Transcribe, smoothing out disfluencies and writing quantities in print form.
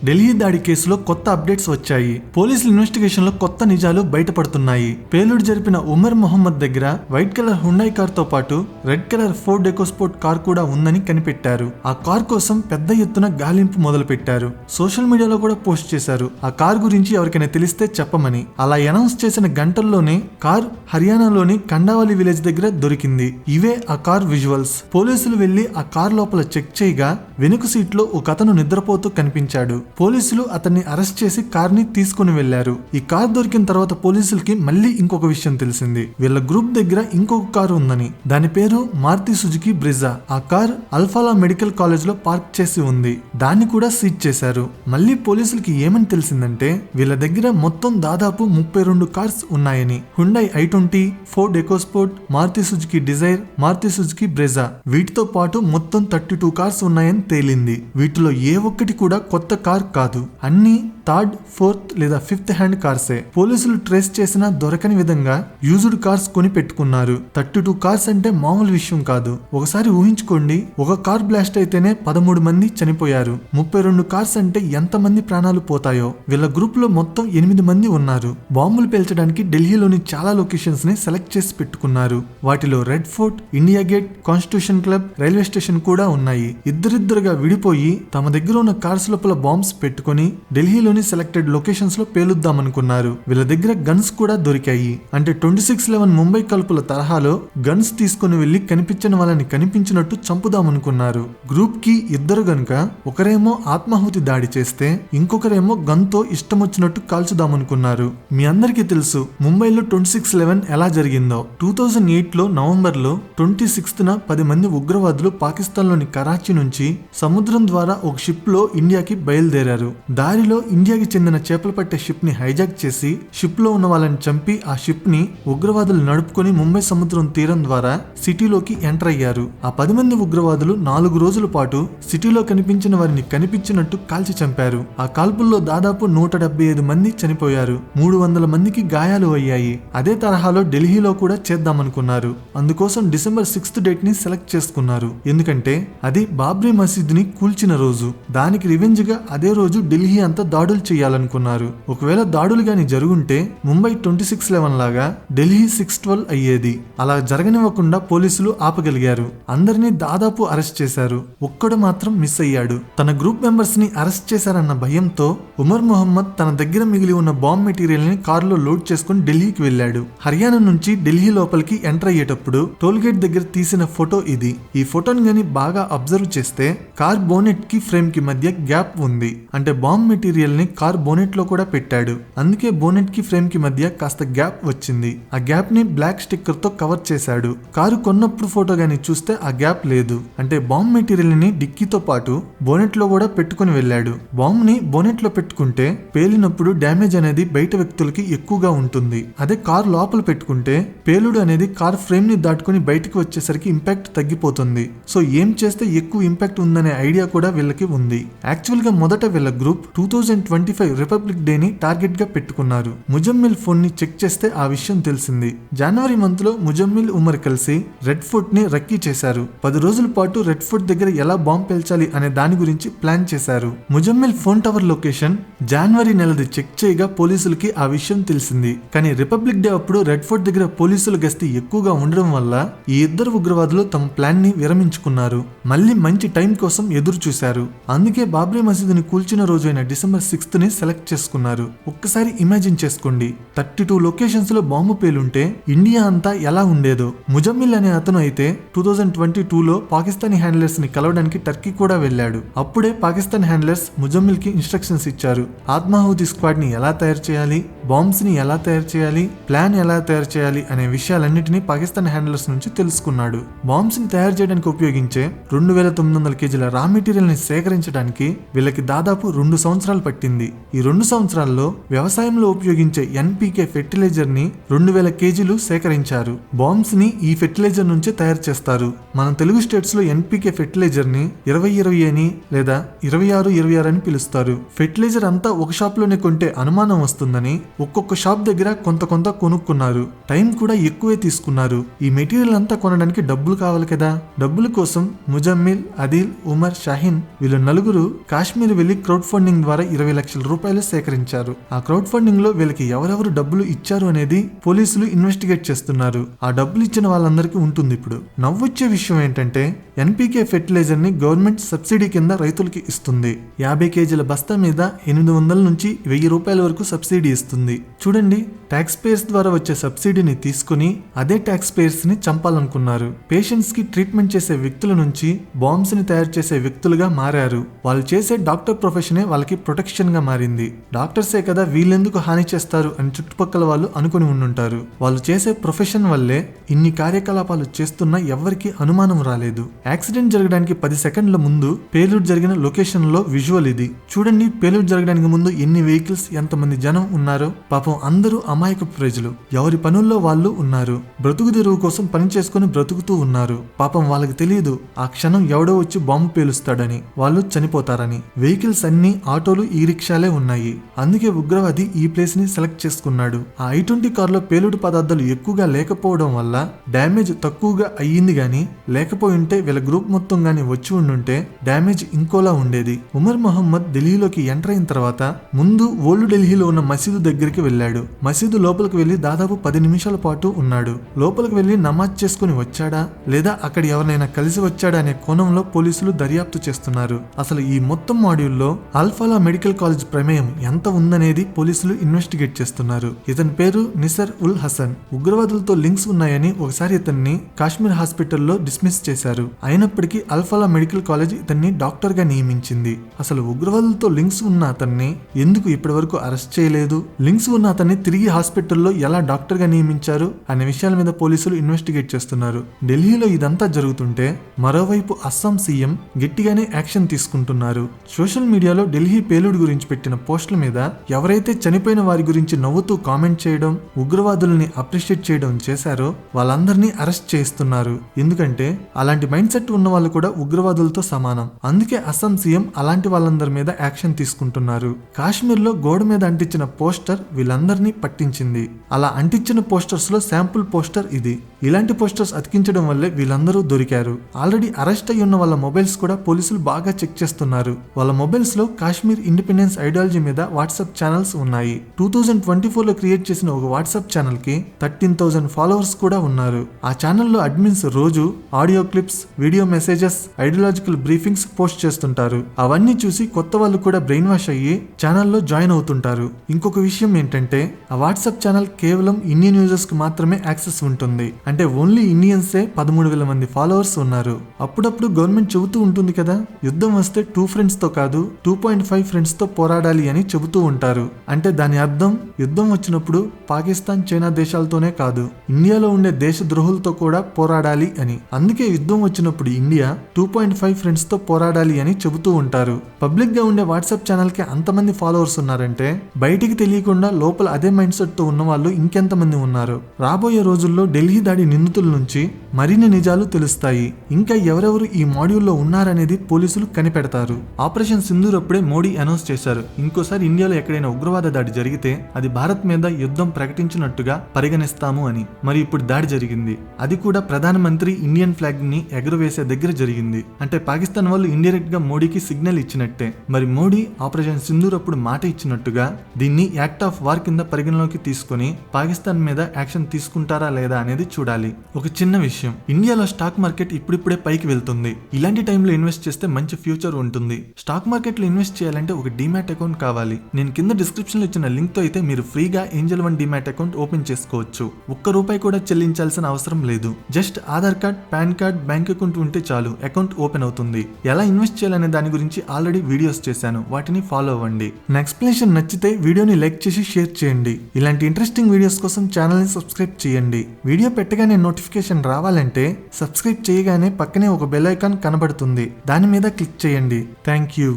ఢిల్లీ దాడి కేసులో కొత్త అప్డేట్స్ వచ్చాయి. పోలీసుల ఇన్వెస్టిగేషన్ లో కొత్త నిజాలు బయటపడుతున్నాయి. పేలుడు జరిపిన ఉమర్ మొహమ్మద్ దగ్గర వైట్ కలర్ హుండాయ్ కార్ తో పాటు red colour Ford EcoSport car కూడా ఉందని కనిపెట్టారు. ఆ కార్ కోసం పెద్ద ఎత్తున గాలింపు మొదలు పెట్టారు. సోషల్ మీడియాలో కూడా పోస్ట్ చేశారు. ఆ కార్ గురించి ఎవరికైనా తెలిస్తే చెప్పమని. అలా అనౌన్స్ చేసిన గంటల్లోనే కార్ హర్యానాలోని కండావలి విలేజ్ దగ్గర దొరికింది. ఇవే ఆ కార్ విజువల్స్. పోలీసులు వెళ్లి ఆ కార్ లోపల చెక్ చేయగా వెనుక సీట్ లో ఒక అతను నిద్రపోతూ కనిపించాడు. పోలీసులు అతన్ని అరెస్ట్ చేసి కార్ ని తీసుకుని వెళ్లారు. ఈ కార్ దొరికిన తర్వాత పోలీసులకి మళ్ళీ ఇంకొక విషయం తెలిసింది. వీళ్ళ గ్రూప్ దగ్గర ఇంకొక కారు ఉందని. దాని పేరు మారుతి సుజుకి బ్రిజా. ఆ కార్ అల్ఫాలా మెడికల్ కాలేజ్ లో పార్క్ చేసి ఉంది. దాన్ని కూడా సీజ్ చేశారు. మళ్ళీ పోలీసులకి ఏమని తెలిసిందంటే వీళ్ళ దగ్గర మొత్తం దాదాపు 32 కార్స్ ఉన్నాయని. Hyundai i20, Ford EcoSport, Maruti Suzuki Dzire, Maruti Suzuki Brezza వీటితో పాటు మొత్తం 32 కార్స్ ఉన్నాయని తేలింది. వీటిలో ఏ ఒక్కటి కూడా కొత్త కార్ కాదు. అన్ని థర్డ్, ఫోర్త్ లేదా ఫిఫ్త్ హ్యాండ్ కార్సే. పోలీసులు ట్రేస్ చేసినా దొరకని విధంగా యూజ్డ్ కార్స్ కొని పెట్టుకున్నారు. 32 కార్స్ అంటే మామూలు విషయం కాదు. ఒకసారి ఊహించుకోండి, ఒక కార్ బ్లాస్ట్ అయితేనే 13 మంది చనిపోయారు. 32 కార్స్ అంటే ఎంత మంది ప్రాణాలు పోతాయో. వీళ్ళ గ్రూప్ లో మొత్తం 8 మంది ఉన్నారు. బాంబులు పేల్చడానికి ఢిల్లీలోని చాలా లొకేషన్స్ ని సెలెక్ట్ చేసి పెట్టుకున్నారు. వాటిలో red fort, India gate, constitution club, railway station కూడా ఉన్నాయి. ఇద్దరిద్దరుగా విడిపోయి తమ దగ్గర ఉన్న కార్స్ లోపల బాంబ్స్ పెట్టుకుని ఢిల్లీలోని సెలెక్టెడ్ లొకేషన్స్ లో పేలుద్దామనుకున్నారు. వీళ్ళ దగ్గర గన్స్ కూడా దొరికాయి. అంటే 26/11 ముంబై కల్పుల తరహాలో గన్స్ తీసుకుని వెళ్లి కనిపించిన వాళ్ళని కనిపించినట్టు చంపుదామనుకున్నారు. గ్రూప్ కి ఇద్దరు గనుక ఒకరేమో ఆత్మాహుతి దాడి చేస్తే ఇంకొకరేమో గన్ తో ఇష్టం వచ్చినట్టు కాల్చుదామనుకున్నారు. మీ అందరికీ తెలుసు ముంబైలో 26/11 ఎలా జరిగిందో. 2008లో నవంబర్ లో 26న 10 మంది ఉగ్రవాదులు పాకిస్తాన్ లోని కరాచీ నుంచి సముద్రం ద్వారా ఒక షిప్ లో ఇండియాకి బయలుదేరారు. దారిలో ఇండియాకి చెందిన చేపలు పట్టే షిప్ ని హైజాక్ చేసి షిప్ లో ఉన్న వాళ్ళని చంపి ఆ షిప్ ని ఉగ్రవాదులు నడుపుకొని ముంబై సముద్రం తీరం ద్వారా సిటీలోకి ఎంటర్ అయ్యారు. ఆ 10 మంది ఉగ్రవాదులు 4 రోజుల పాటు సిటీలో కనిపించిన వారిని కనిపించినట్టు కాల్చి చంపారు. ఆ కాల్పుల్లో దాదాపు 175 మంది చనిపోయారు. 300 మందికి గాయాలు అయ్యాయి. అదే తరహాలో ఢిల్లీలో కూడా చేద్దామనుకున్నారు. అందుకోసం డిసెంబర్ 6th డేట్ ని సెలెక్ట్ చేసుకున్నారు. ఎందుకంటే అది బాబ్రీ మసీద్ ని కూల్చిన రోజు. దానికి రివెంజ్ గా అదే రోజు ఢిల్లీ అంతా దాడులు చేయాలనుకున్నారు. ఒకవేళ దాడులు గాని జరుగుంటే ముంబై 26/11 లాగా ఢిల్లీ 6/12 అయ్యేది. అలా జరగనివ్వకుండా పోలీసులు ఆపగలిగారు. అందరినీ దాదాపు అరెస్ట్ చేశారు. ఒక్కడు మాత్రం మిస్ అయ్యాడు. తన గ్రూప్ మెంబర్స్ ని అరెస్ట్ చేశారన్న భయంతో ఉమర్ మొహమ్మద్ తన దగ్గర మిగిలి ఉన్న బాంబ్ మెటీరియల్ ని కారులో లోడ్ చేసుకుని ఢిల్లీకి వెళ్లాడు. హర్యానా నుంచి ఢిల్లీ లోపలికి ఎంటర్ అయ్యేటప్పుడు టోల్ గేట్ దగ్గర తీసిన ఫోటో ఇది. ఈ ఫోటోని గాని బాగా అబ్జర్వ్ చేస్తే కార్ బోనెట్ కి ఫ్రేమ్ కి మధ్య గ్యాప్ ఉంది. అంటే బాంబ్ మెటీరియల్ ని కార్ బోనెట్ లో కూడా పెట్టాడు. అందుకే బోనెట్ కి ఫ్రేమ్ కి మధ్య కాస్త గ్యాప్ వచ్చింది. ఆ గ్యాప్ ని బ్లాక్ స్టిక్కర్ తో కవర్ చేశాడు. కారు కొన్నప్పుడు ఫోటో గాని చూస్తే ఆ గ్యాప్ లేదు. అంటే బాంబ్ మెటీరియల్ ని డిక్కీతో పాటు బోనెట్ లో కూడా పెట్టుకుని వెళ్ళాడు. బాంబ్ ని బోనెట్ లో పెట్టుకుంటే పేలినప్పుడు డ్యామేజ్ అనేది బయట వ్యక్తులకి ఎక్కువగా ఉంటుంది. అదే కార్ లోపల పెట్టుకుంటే పేలుడు అనేది కార్ ఫ్రేమ్ ని దాటుకుని బయటకు వచ్చేసరికి ఇంపాక్ట్ తగ్గిపోతుంది. సో ఏం చేస్తే ఎక్కువ ఇంపాక్ట్ ఉందనే ఐడియా కూడా వీళ్ళకి ఉంది. యాక్చువల్ గా మొదట వీళ్ళ గ్రూప్ 2025 రిపబ్లిక్ డే ని టార్గెట్ గా పెట్టుకున్నారు. ముజమ్మిల్ ఫోన్ ని చెక్ చేస్తే ఆ విషయం తెలిసింది. జనవరి మంత్ లో ముజమ్మిల్ ఉమర్ కలిసి రెడ్ ఫోర్ట్ ని రక్కీ చేశారు. 10 రోజుల పాటు రెడ్ ఫోర్ట్ దగ్గర ఎలా బాంబ్ పేల్చాలి అనే దాని గురించి ప్లాన్ చేశారు. ముజమ్మిల్ ఫోన్ టవర్ లొకేషన్ జనవరి నెలది చెక్ చేయగా పోలీసులకి ఆ విషయం తెలిసింది. కానీ రిపబ్లిక్ డే అప్పుడు రెడ్ ఫోర్ట్ దగ్గర పోలీసుల గస్తీ ఎక్కువగా ఉండడం వల్ల ఈ ఇద్దరు ఉగ్రవాదులు తమ ప్లాన్ ని విరమించుకున్నారు. మళ్ళీ మంచి టైం కోసం ఎదురు చూశారు. అందుకే బాబ్రీ మసీద్ ని కూల్చిన రోజు అయిన డిసెంబర్ 6th ని సెలెక్ట్ చేసుకున్నారు. ఒక్కసారి ఇమాజిన్ చేసుకోండి, 32 లొకేషన్స్ లో బాంబు పేలుంటే ఇండియా అంతా ఎలా ఉండేదో. ముజమ్మిల్ అనే అతను అయితే 2022లో పాకిస్తానీ హ్యాండ్లర్స్ ని కలవడానికి టర్కీ కూడా వెళ్ళాడు. అప్పుడే పాకిస్తాన్ హ్యాండ్లర్స్ ముజమ్మిల్ కి ఇన్స్ట్రక్షన్స్ ఇచ్చారు. ఆత్మాహుతి స్క్వాడ్ ని ఎలా తయారు చేయాలి, బాంబ్స్ ని ఎలా తయారు చేయాలి, ప్లాన్ ఎలా తయారు చేయాలి అనే విషయాలన్నింటినీ పాకిస్తాన్ హ్యాండ్లర్స్ నుంచి తెలుసుకున్నాడు. బాంబ్స్ ని తయారు చేయడానికి ఉపయోగించే 2900 kg రా మెటీరియల్ ని సేకరించడానికి వీళ్ళకి దాదాపు 2 సంవత్సరాలు పట్టింది. దక్కింది. ఈ 2 సంవత్సరాల్లో వ్యవసాయంలో ఉపయోగించే NPK ఫెర్టిలైజర్ ని 2000 కేజీలు సేకరించారు. బాంబ్స్ ని ఈ ఫెర్టిలైజర్ నుంచే తయారు చేస్తారు. మన తెలుగు స్టేట్స్ లో NPK ఫెర్టిలైజర్ ని 20-20 అని లేదా 26-26 అని పిలుస్తారు. ఫెర్టిలైజర్ అంతా ఒక షాప్ లోనే కొంటే అనుమానం వస్తుందని ఒక్కొక్క షాప్ దగ్గర కొంత కొనుక్కున్నారు. టైం కూడా ఎక్కువే తీసుకున్నారు. ఈ మెటీరియల్ అంతా కొనడానికి డబ్బులు కావాలి కదా. డబ్బుల కోసం ముజమ్మిల్, అదిల్, ఉమర్, షాహీన్ వీళ్ళు నలుగురు కాశ్మీర్ వెళ్లి క్రౌడ్ ఫండింగ్ ద్వారా 20 లక్షల రూపాయలు సేకరించారు. ఆ క్రౌడ్ ఫండింగ్ లో వీళ్ళకి ఎవరెవరు డబ్బులు ఇచ్చారు అనేది పోలీసులు ఇన్వెస్టిగేట్ చేస్తున్నారు. ఆ డబ్బులు ఇచ్చిన వాళ్ళందరికీ ఉంటుంది. ఇప్పుడు నవ్వొచ్చే విషయం ఏంటంటే NPK ఫెర్టిలైజర్ ని గవర్నమెంట్ సబ్సిడీ కింద రైతులకి ఇస్తుంది. 50 కేజీల బస్తా మీద 800 నుంచి 1000 రూపాయల వరకు సబ్సిడీ ఇస్తుంది. చూడండి, ట్యాక్స్ పేయర్స్ ద్వారా వచ్చే సబ్సిడీని తీసుకుని అదే ట్యాక్స్ పేయర్స్ ని చంపాలనుకున్నారు. పేషెంట్స్ కి ట్రీట్మెంట్ చేసే వ్యక్తుల నుంచి బాంబ్స్ ని తయారు చేసే వ్యక్తులుగా మారారు. వాళ్ళు చేసే డాక్టర్ ప్రొఫెషనే వాళ్ళకి ప్రొటెక్షన్ గా మారింది. డాక్టర్సే కదా వీళ్ళెందుకు హాని చేస్తారు అని చుట్టుపక్కల వాళ్ళు అనుకుని ఉండుంటారు. వాళ్ళు చేసే ప్రొఫెషన్ వల్లే ఇన్ని కార్యకలాపాలు చేస్తున్నా ఎవ్వరికి అనుమానం రాలేదు. యాక్సిడెంట్ జరగడానికి 10 సెకండ్ల ముందు పేలుడు జరిగిన లొకేషన్ లో విజువల్ ఇది. చూడండి, పేలుడు జరగడానికి ముందు ఎన్ని వెహికల్స్, ఎంతమంది జనం ఉన్నారో. పాపం అందరూ అమాయకపు ప్రజలు. ఎవరి పనుల్లో వాళ్ళు ఉన్నారు. బ్రతుకు తెరువు కోసం పని చేసుకుని బ్రతుకుతూ ఉన్నారు. పాపం వాళ్ళకి తెలియదు ఆ క్షణం ఎవడో వచ్చి బాంబు పేలుస్తాడని, వాళ్ళు చనిపోతారని. వెహికల్స్ అన్ని ఆటోలు, ఈ రిక్షాలే ఉన్నాయి. అందుకే ఉగ్రవాది ఈ ప్లేస్ ని సెలెక్ట్ చేసుకున్నాడు. ఆ I-20 కార్లో పేలుడు పదార్థాలు ఎక్కువగా లేకపోవడం వల్ల డ్యామేజ్ తక్కువగా అయ్యింది గాని, లేకపోయింటే వీళ్ళ గ్రూప్ మొత్తం గాని వచ్చి ఉండుంటే డ్యామేజ్ ఇంకోలా ఉండేది. ఉమర్ మొహమ్మద్ ఢిల్లీలోకి ఎంటర్ అయిన తర్వాత ముందు ఓల్డ్ ఢిల్లీలో ఉన్న మసీదు దగ్గరికి వెళ్ళాడు. మసీదు లోపలికి వెళ్లి దాదాపు 10 నిమిషాల పాటు ఉన్నాడు. లోపలికి వెళ్లి నమాజ్ చేసుకుని వచ్చాడా లేదా అక్కడ ఎవరినైనా కలిసి వచ్చాడా అనే కోణంలో పోలీసులు దర్యాప్తు చేస్తున్నారు. అసలు ఈ మొత్తం మాడ్యూల్లో అల్ఫాలా మెడికల్ కాలేజ్ ప్రమేయం ఎంత ఉందనేది పోలీసులు ఇన్వెస్టిగేట్ చేస్తున్నారు. ఇతని పేరు నిసర్ ఉల్ హసన్. ఉగ్రవాదులతో లింక్స్ ఉన్నాయని ఒకసారి ఇతన్ని కాశ్మీర్ హాస్పిటల్లో డిస్మిస్ చేశారు. అయినప్పటికీ అల్ఫాలా మెడికల్ కాలేజ్ ఇతన్ని డాక్టర్ గా నియమించింది. అసలు ఉగ్రవాదులతో లింక్స్ ఉన్న అతన్ని ఎందుకు ఇప్పటి వరకు అరెస్ట్ చేయలేదు? లింక్స్ ఉన్న అతన్ని తిరిగి హాస్పిటల్లో ఎలా డాక్టర్ గా నియమించారు అనే విషయాల మీద పోలీసులు ఇన్వెస్టిగేట్ చేస్తున్నారు. ఢిల్లీలో ఇదంతా జరుగుతుంటే మరోవైపు అస్సాం సీఎం గట్టిగానే యాక్షన్ తీసుకుంటున్నారు. సోషల్ మీడియాలో ఢిల్లీ పేలుడు గురించి పెట్టిన పోస్టుల మీద ఎవరైతే చనిపోయిన వారి గురించి నవ్వుతూ కామెంట్ చేయడం, ఉగ్రవాదుల్ని అప్రిషియేట్ చేయడం చేశారో వాళ్ళందరినీ అరెస్ట్ చేస్తున్నారు. ఎందుకంటే అలాంటి మైండ్ సెట్ ఉన్న వాళ్ళు కూడా ఉగ్రవాదులతో సమానం. అందుకే అస్సాం సీఎం అలాంటి వాళ్ళందరి మీద యాక్షన్ తీసుకుంటున్నారు. కాశ్మీర్ లో గోడ మీద అంటించిన పోస్టర్ వీళ్ళందరినీ పట్టించింది. అలా అంటించిన పోస్టర్స్ లో శాంపుల్ పోస్టర్ ఇది. ఇలాంటి పోస్టర్స్ అతికించడం వల్లే వీళ్ళందరూ దొరికారు. ఆల్రెడీ అరెస్ట్ అయి ఉన్న వాళ్ళ మొబైల్స్ కూడా పోలీసులు బాగా చెక్ చేస్తున్నారు. వాళ్ళ మొబైల్స్ లో కాశ్మీర్ ఇండిపెండెన్స్ ఐడియాలజీ మీద వాట్సాప్ ఛానల్స్ ఉన్నాయి. 2024 లో క్రియేట్ చేసిన ఒక వాట్సాప్ ఛానల్ కి 13,000 ఫాలోవర్స్ కూడా ఉన్నారు. ఆ ఛానల్లో అడ్మిన్స్ రోజు audio clips, video messages, ideological briefings post చేస్తుంటారు. అవన్నీ చూసి కొత్త వాళ్ళు కూడా బ్రెయిన్ వాష్ అయ్యి ఛానల్లో జాయిన్ అవుతుంటారు. ఇంకొక విషయం ఏంటంటే ఆ వాట్సాప్ ఛానల్ కేవలం ఇండియన్ యూజర్స్ కి మాత్రమే యాక్సెస్ ఉంటుంది. అంటే ఓన్లీ ఇండియన్సే 13,000 మంది ఫాలోవర్స్ ఉన్నారు. అప్పుడప్పుడు గవర్నమెంట్ చెబుతూ ఉంటుంది కదా, యుద్ధం వస్తే 2 ఫ్రెండ్స్ తో కాదు 2.5 ఫ్రెండ్స్ తో పోరాడాలి అని చెబుతూ ఉంటారు. అంటే దాని అర్థం యుద్ధం వచ్చినప్పుడు పాకిస్తాన్, చైనా దేశాలతోనే కాదు ఇండియాలో ఉండే దేశ ద్రోహులతో కూడా పోరాడాలి అని. అందుకే యుద్ధం వచ్చినప్పుడు ఇండియా 2.5 ఫ్రెండ్స్ తో పోరాడాలి అని చెబుతూ ఉంటారు. పబ్లిక్ గా ఉండే వాట్సాప్ ఛానల్ కి అంతమంది ఫాలోవర్స్ ఉన్నారంటే బయటికి తెలియకుండా లోపల అదే మైండ్ సెట్ తో ఉన్న వాళ్ళు ఇంకెంతమంది ఉన్నారు. రాబోయే రోజుల్లో ఢిల్లీ దాడి నిందితుల నుంచి మరిన్ని నిజాలు తెలుస్తాయి. ఇంకా ఎవరెవరు ఈ మాడ్యూల్లో ఉన్నారనేది పోలీసులు కనిపెడతారు. ఆపరేషన్ సింధూర్ అప్పుడే మోడీ అనౌన్స్ చేశారు, ఇంకోసారి ఇండియాలో ఎక్కడైనా ఉగ్రవాద దాడి జరిగితే అది భారత్ మీద యుద్ధం ప్రకటించినట్టుగా పరిగణిస్తాము అని. మరి ఇప్పుడు దాడి జరిగింది, అది కూడా ప్రధానమంత్రి ఇండియన్ ఫ్లాగ్ ని ఎగురవేసే దగ్గర జరిగింది. అంటే పాకిస్తాన్ వాళ్ళు ఇండైరెక్ట్ గా మోడీకి సిగ్నల్ ఇచ్చినట్టే. మరి మోడీ ఆపరేషన్ సింధూర్ అప్పుడు మాట ఇచ్చినట్టుగా దీన్ని యాక్ట్ ఆఫ్ వార్ కింద పరిగణలోకి తీసుకుని పాకిస్తాన్ మీద యాక్షన్ తీసుకుంటారా లేదా అనేది చూడాలి. ఒక చిన్న విషయం, ఇండియాలో స్టాక్ మార్కెట్ ఇప్పుడిప్పుడే పైకి వెళ్తుంది. ఇలాంటి టైంలో ఇన్వెస్ట్ చేస్తే మంచి ఫ్యూచర్ ఉంటుంది. స్టాక్ మార్కెట్ లో ఇన్వెస్ట్ చేయాలంటే ఒక డీమ్యాట్ అకౌంట్ కావాలి. నేను కింద డిస్క్రిప్షన్ లో ఇచ్చిన లింక్ తో అయితే మీరు ఫ్రీగా ఏంజల్ 1 డీమ్యాట్ అకౌంట్ ఓపెన్ చేసుకోవచ్చు. ₹1 కూడా చెల్లించాల్సిన అవసరం లేదు. Just Aadhaar card, pan card, bank account ఉంటే చాలు అకౌంట్ ఓపెన్ అవుతుంది. ఎలా ఇన్వెస్ట్ చేయాలనే దాని గురించి ఆల్రెడీ వీడియోస్ చేశాను, వాటిని ఫాలో అవ్వండి. నా ఎక్స్ప్లెనేషన్ నచ్చితే వీడియోని లైక్ చేసి షేర్ చేయండి. ఇలాంటి ఇంట్రెస్టింగ్ వీడియోస్ కోసం ఛానల్ ని సబ్స్క్రైబ్ చేయండి. వీడియో పెట్టగానే నోటిఫికేషన్ రావాలంటే సబ్స్క్రైబ్ చేయగానే పక్కనే ఒక బెల్ ఐకాన్ కనబడుతుంది, దాని మీద క్లిక్ చేయండి. Thank you.